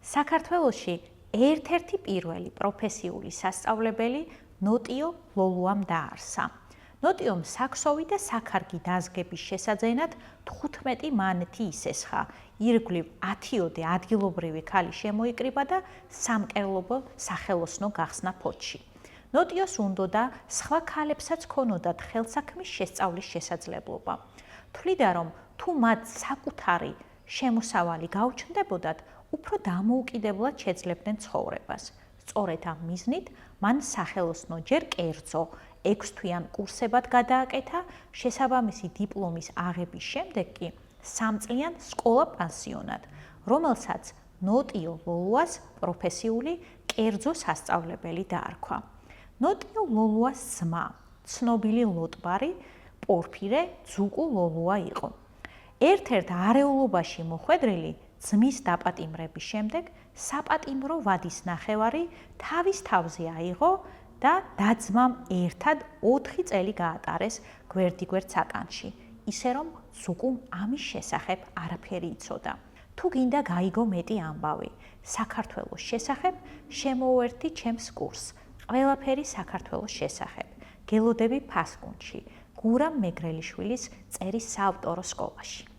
საქართველოში ერთ-ერთი პირველი პროფესიული სასწავლებელი ნოტიო ლოლუამ დაარსა. ნოტიომ საქსოვი და საქარგი დაზგების შესაძენად 15 მანეთი ისესხა, ირგვლივ 10-ოდე ადგილობრივი ქალი შემოიკრიბა და სამკერლობო სახელოსნო გახსნა ფოთში. ნოტიოს უნდოდა სხვა ქალებსაც ქონოდათ ხელსაქმის შესწავლის შესაძლებლობა. თვლიდა, რომ თუ მათ საკუთარი შემოსავალი გაუჩნდებოდათ, უფრო დამოუკიდებლად შეძლებდნენ ცხოვრებას. სწორედ ამ მიზნით მან სახელოსნო ჯერ კერძო 6 თვიან კურსებად გადააკეთა, შესაბამისი დიპლომის აღების შემდეგ კი 3 წლიან სკოლა-პანსიონად, რომელსაც ნოტიო ლოლუას პროფესიული კერძო სასწავლებელი დაარქვა. ნოტიო ლოლუას ძმა, ცნობილი ლოტბარი პორფირე ძუკუ ლოლუა იყო. ერთ-ერთ არეულობაში მოხვედრილი ძმის დაპატიმრების შემდეგ საპატიმრო ვადის ნახევარი თავის თავზე აიღო და და-ძმამ ერთად 4 წელი გაატარეს გვერდიგვერდ საკანში, ისე რომ ძუკუმ ამის შესახებ არაფერი იცოდა. თუ გინდა გაიგო მეტი ამბავი საქართველოს შესახებ, შემოუერთდი ჩემს კურსს ყველაფერი საქართველოს შესახებ. გელოდები ფასკუნჩი, გურამ მეგრელიშვილის წერის საავტორო სკოლაში.